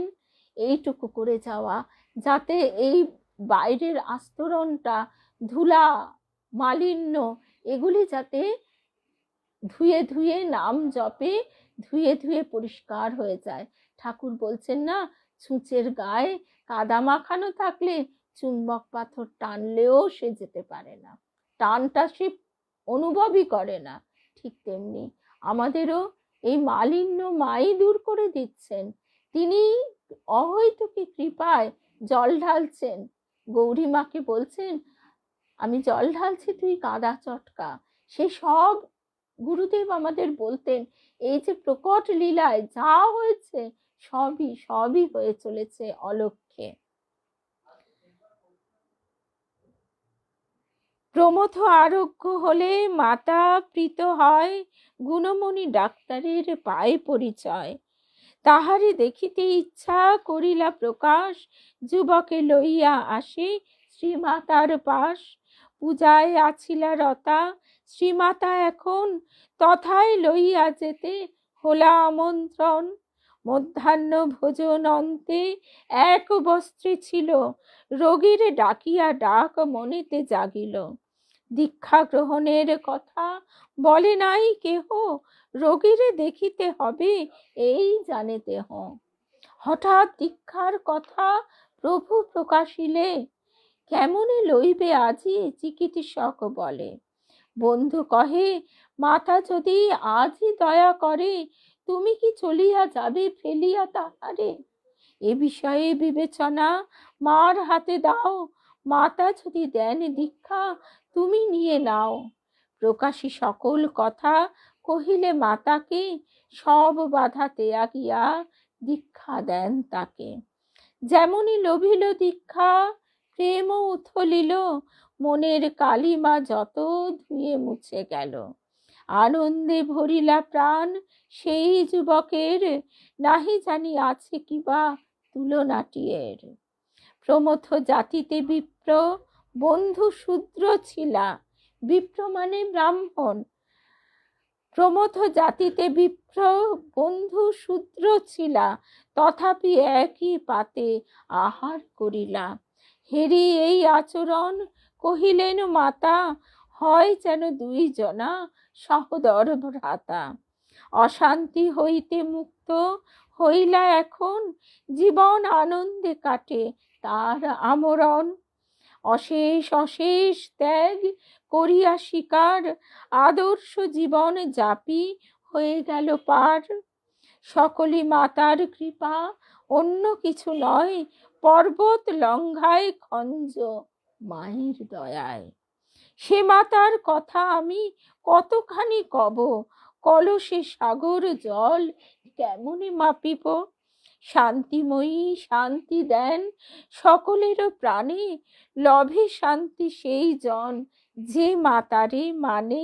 এইটুকু করে যাওয়া, যাতে এই বাইরের আস্তরণটা, ধুলা মালিন্য এগুলি যাতে ধুয়ে ধুয়ে নাম জপে ধুয়ে ধুয়ে পরিষ্কার হয়ে যায়। ঠাকুর বলছেন না, ছুঁচের গায়ে কাদা মাখানো থাকলে চুম্বক পাথর টানলেও সে যেতে পারে না, টানটা সে অনুভবই করে না। ঠিক তেমনি আমাদেরও এই মালিন্য মাই দূর করে দিচ্ছেন। তিনি অহৈতুকী কৃপায় জল ঢালছেন। গৌরী মাকে বলছেন, আমি জল ঢালছি, তুই কাদা চটকা। সে সব গুরুদেব আমাদের বলতেন, এই যে প্রকট লীলায় যা হয়েছে সবই হয়ে চলেছে অলক্ষ্যে। প্রমথ আরোগ্য হলে মাতা প্রীত হয়, গুণমণি ডাক্তারের পায়ে পরিচয়। তাহারে দেখিতে ইচ্ছা করিলা প্রকাশ, যুবকে লইয়া আসে শ্রীমাতার পাশ। পূজায় আছিলা রতা শ্রীমাতা এখন, তথায় লইয়া যেতে হলা আমন্ত্রণ। মধ্যাহ্ন ভোজন অন্তে এক বস্ত্রে ছিল, রোগীর ডাকিয়া ডাক মনেতে জাগিল। দীক্ষা গ্রহণের কথা বলে নাই কেহ, রোগীরে দেখিতে হবে এই জানে দেহ। হঠাৎ দীক্ষার কথা প্রভু প্রকাশিলে, কেমনে লইবে আজি চিকিৎসক বলে। বন্ধু কহে, মাতা যদি আজই দয়া করে, তুমি কি চলিয়া যাবে ফেলিয়া তাহারে? এ বিষয়ে বিবেচনা মার হাতে দাও, মাতা যদি দেন দীক্ষা তুমি নিয়ে নাও। প্রকাশী সকল কথা কহিলে মাতাকে, সব বাধা ত্যাগিয়া দীক্ষা দেন তাকে। যেমনই লোভিল দীক্ষা প্রেম উথলিল, মনের কালিমা যত ধুয়ে মুছে গেল। আনন্দে ভরিলা প্রাণ সেই যুবকের, নাহি জানি আছে কিবা তুলনাটিয়ের। প্রমথ জাতিতে বিপ্র বন্ধু শূদ্র ছিলা, বিপ্র মানে ব্রাহ্মণ। প্রমথ জাতিতে বিপ্র বন্ধু শূদ্র ছিলা, তথাপি একই পাতে আহার করিলা। হেরি এই আচরণ, কহিলেন মাতা, হয় যেন দুই জনা সহোদর ভ্রাতা। অশান্তি হইতে মুক্ত হইলা এখন, জীবন আনন্দে কাটে তার আমরণ। অশেষ অশেষ ত্যাগ করিয়া শিকার, আদর্শ জীবন যাপি হয়ে গেল পার। সকলি মাতার কৃপা, অন্য কিছু নয়, পর্বত লঙ্ঘায় খঞ্জ মায়ের দয়ায়। সে মাতার কথা আমি কতখানি কব, কলসে সাগর জল কেমনে মাপিব। শান্তিময়ী শান্তি দেন সকলের প্রাণে, লভে শান্তি সেই জন যে মাতারে মানে।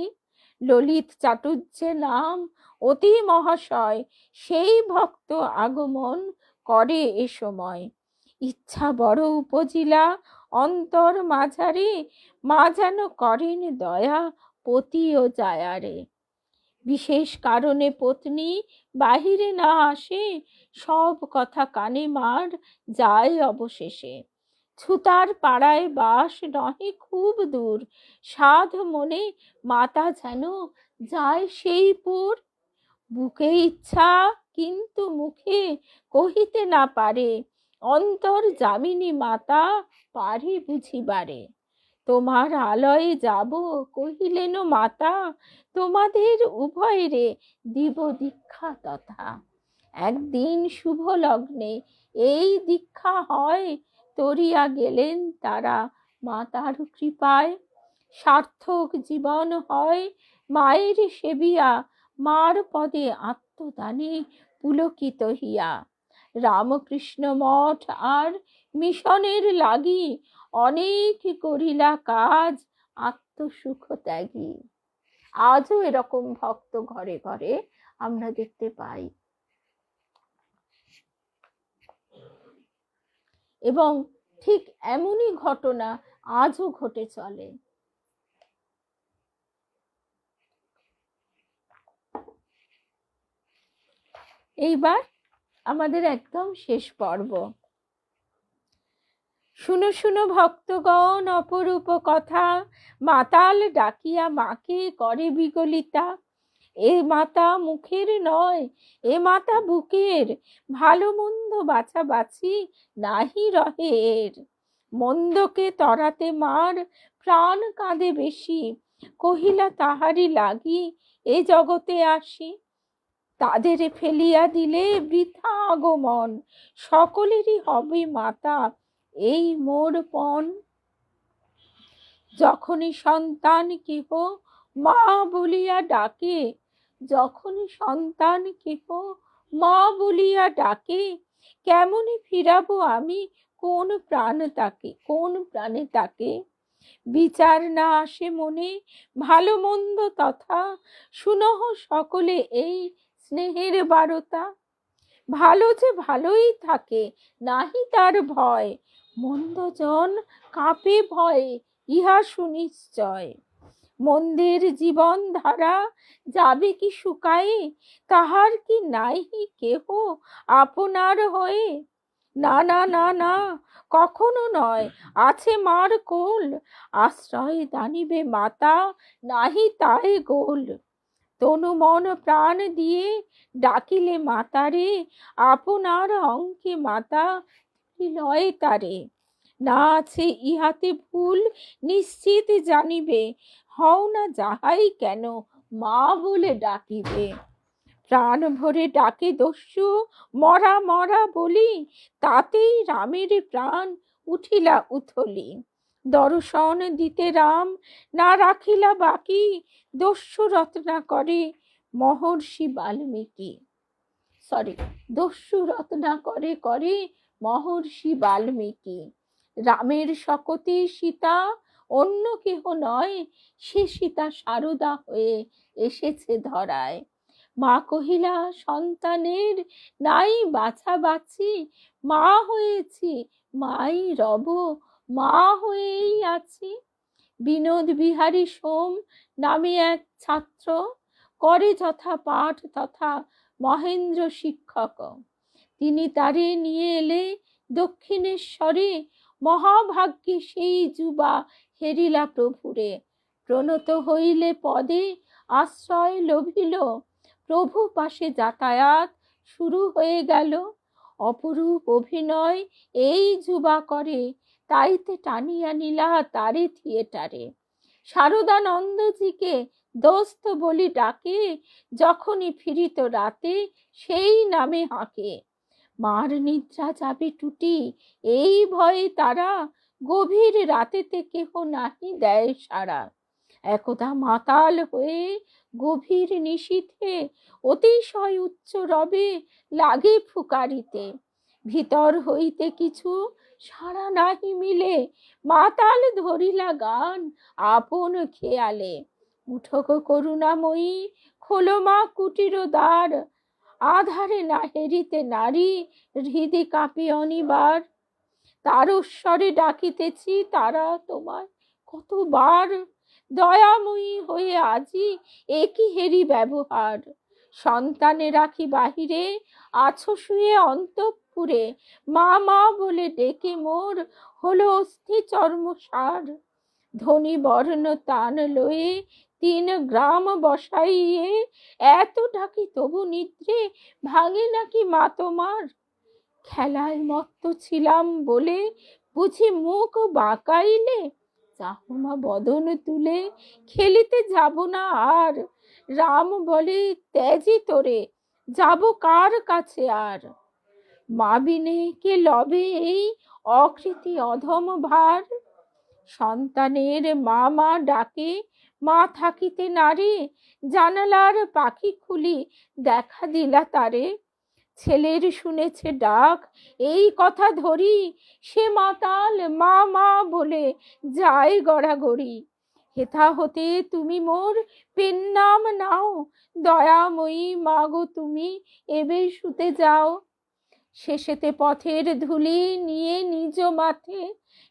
ললিত চাটুর্যে নাম অতি মহাশয়, সেই ভক্ত আগমন করে এ সময়। ইচ্ছা বড় উপজিলা অন্তর মাঝারে, মা যেন করেন দয়া পতি ও জায়ারে। বিশেষ কারণে পত্নী বাহিরে না আসে, সব কথা কানে মার যায় অবশেষে। ছুতার পাড়ায় বাস নহে খুব দূর, সাধ মনে মাতা যেন যায় সেই পুর। বুকে ইচ্ছা কিন্তু মুখে কহিতে না পারে, অন্তর যামিনী মাতা পারে বুঝিবারে। তোমার আলয়ে যাব কহিলেন মাতা, তোমাদের উভয়েরে দিব দীক্ষা তথা। একদিন শুভ লগ্নে এই দীক্ষা হয়, তরিয়া গেলেন তারা মাতার কৃপায়। সার্থক জীবন হয় মায়ের সেবিয়া, মার পদে আত্মদানে পুলকিত হিয়া। রামকৃষ্ণ মঠ আর মিশনের লাগি, অনেক করিলা কাজ আত্মসুখ ত্যাগী। আজও এরকম ভক্ত ঘরে ঘরে আমরা দেখতে পাই, এবং ঠিক এমনই ঘটনা আজও ঘটে চলে। এইবার আমাদের একদম শেষ পর্ব। শুনো শুনো ভক্তগণ অপরূপ কথা, মাতাল ডাকিয়া মাকে করে বিগলিতা। এ মাতা মুখের নয়, এ মাতা বুকের, ভালো মন্দ বাছাবাছি নাহি রহে এর। মন্দকে তরাতে মার প্রাণ কাঁদে বেশি, কহিলা তাহারি লাগি এ জগতে আসি। তাদের ফেলিয়া দিলে বৃথা আগমন, সকলেরই হবে মাতা এই মোর পণ। যখনই সন্তান কেহ মা বলিয়া ডাকে, যখনই সন্তান কেহ মা বলিয়া ডাকে, কেমনে ফিরাবো আমি কোন প্রাণ তাকে, কোন প্রাণে তাকে। বিচার না আসে মনে ভালো মন্দ তথা, শুনহ সকলে এই স্নেহের বারতা। ভালো যে ভালোই থাকে, নাহি তার ভয়, মন্দজন কাঁপে ভয়ে ইহা সুনিশ্চয়। মন্দের জীবন ধারা যাবে কি শুকায়ে, তাহার কি নাহি কেহ আপনার হয়ে। না না না না, কখনো নয়, আছে মার কোল, আশ্রয় দানিবে মাতা নাহি তাই গোল। তনু মন প্রাণ দিয়ে ডাকিলে মাতারে, আপনার অঙ্কে মাতা লয় তারে। না আছে ইহাতে ভুল নিশ্চিত জানিবে, হও না যাহাই কেন মা বলে ডাকিবে। প্রাণ ভরে ডাকে দস্যু মরা মরা বলি, তাতেই রামের প্রাণ উঠিলা উথলি। দর্শন দিতে রাম না রাখিলা বাকি, দস্যু রত্না করে মহর্ষি বাল্মীকি। দস্যু রত্না করে করে মহর্ষি বাল্মীকি। রামের শকতি সীতা অন্য কেহ নয়, সে সীতা সারদা হয়ে এসেছে ধরায়। মা কহিলা সন্তানের নাই বাছাবাছি, মা হয়েছি মাই রব, মা হয়েই আছি। বিনোদ বিহারী সোম নামে এক ছাত্র, করে যথা পাঠ তথা মহেন্দ্র শিক্ষক। তিনি তারে নিয়ে এলে দক্ষিণেশ্বরে, মহাভাগ্যে সেই যুবা হেরিলা প্রভুরে। প্রণত হইলে পদে আশ্রয় লভিল, প্রভু পাশে যাতায়াত শুরু হয়ে গেল। অপরূপ অভিনয় এই যুবা করে, তাইতে টানিয়া নিলা তারে থিয়েটারে। শারদানন্দজিকে দোস্ত বলি ডাকে, যখনই ফিরিত রাতে সেই নামে হাঁকে। মার নিদ্রা যাবে টুটি, এই ভয়ে তারা গভীর রাতেতে কেহ নাহি দেয় সাড়া। একদা মাতাল হয়ে গভীর নিশীথে অতিশয় উচ্চ রবে লাগে ফুকারিতে। ভিতর হইতে কিছু সাড়া নাহি মিলে, মাতাল ধরিলা গান আপন খেয়ালে। উঠো গো করুণাময়ী, খোলো মা কুটির দ্বার, আধারে না হেরিতে নারী হৃদে কাঁপে অনিবার। তারস্বরে ডাকিতেছি তারা তোমায় কতবার, দয়াময়ী হয়ে আজি একই হেরি ব্যবহার। সন্তানে রাখি বাহিরে, আছো শুয়ে অন্তঃপুরে, মা মা বলে ডেকে মোর হলো অস্থি চর্মসার। ধনী বর্ণ তান লয়ে 3 গ্রাম বসাইয়ে, এত ডাকি তবু নিদ্রে ভাঙে নাকি মা তোমার? খেলায় মত্ত ছিলাম বলে বুঝি মুখ বাঁকাইলে, যাহো মা বদন তুলে খেলিতে যাব না আর। রাম বলে তেজি তোরে, যাব কার কাছে আর? মা বিনে কে লবে এই অকৃতি অধম ভার? সন্তানের মা মা ডাকে, মা থাকিতে নারে, জানালার পাখি খুলি দেখা দিলা তারে। ছেলের শুনেছে ডাক এই কথা ধরি, সে মাতাল মা মা বলে যায় গড়াগড়ি। হেথা হতে তুমি মোর পেন নাম নাও, দয়াময়ী মা গো তুমি এবে শুতে যাও। শেষেতে পথের ধুলি নিয়ে নিজ মাথে,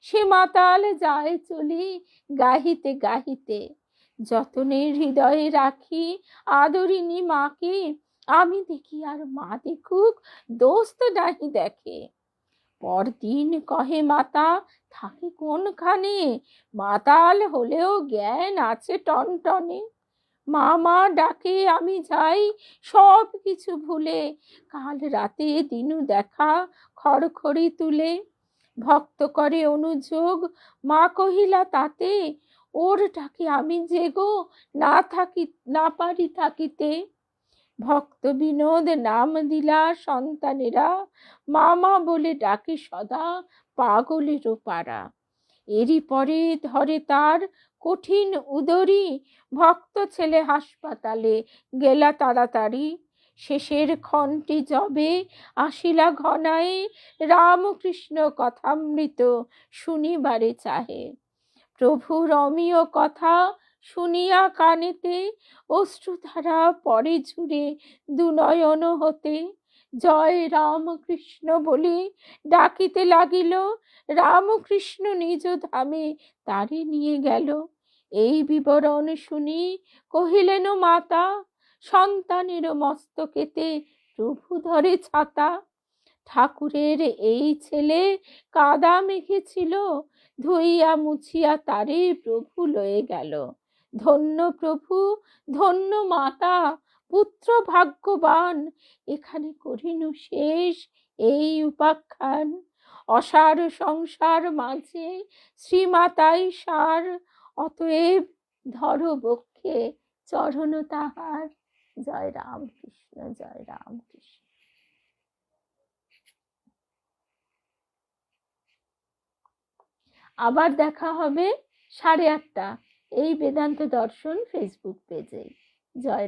সে মাতাল যায় চলি গাহিতে গাহিতে। যতনে হৃদয়ে রাখি আদরিনী মাকে, আমি দেখি আর মা দেখুক দোস্ত নাহি দেখে। পরদিন কহে মাতা থাকে কোনখানে, মাতাল হলেও জ্ঞান আছে টনটনে। মা মা ডাকে আমি যাই সব কিছু ভুলে, কাল রাতে দিনু দেখা খড়খড়ি তুলে। ভক্ত করে অনুযোগ, মা কহিলা তাতে, ওর ডাকে আমি যে গো না পারি থাকিতে। ভক্ত বিনোদ নাম দিলা সন্তানেরা, মামা বলে ডাকে সদা পাগলেরও পাড়া। এরই পরে ধরে তার কঠিন উদরি, ভক্ত ছেলে হাসপাতালে গেলা তাড়াতাড়ি। শেষের ক্ষণটি যবে আসিলা ঘনায়ে, রামকৃষ্ণ কথামৃত শুনিবারে চাহে। প্রভুর অমীয় কথা শুনিয়া কানেতে, অশ্রুধারা পরে ঝুরে দুনয়ন হতে। জয় রামকৃষ্ণ বলে ডাকিতে লাগিল, রামকৃষ্ণ নিজ ধামে তারে নিয়ে গেল। এই বিবরণ শুনি কহিলেন মাতা, সন্তানের মস্তকেতে প্রভু ধরে ছাতা। ঠাকুরের এই ছেলে কাদা মেখেছিল, ধুইয়া মুছিয়া তারে প্রভু লয়ে গেল। ধন্য প্রভু, ধন্য মাতা, পুত্র ভাগ্যবান, এখানে করিনু শেষ এই উপাখ্যান। অসার সংসার মাঝে শ্রীমাতাই সার, অতএব ধর বক্ষে চরণ তাহার। জয় রামকৃষ্ণ, জয় রামকৃষ্ণ। আবার দেখা হবে 8:30 এই বেদান্ত দর্শন ফেসবুক পেজে। জয় রাম।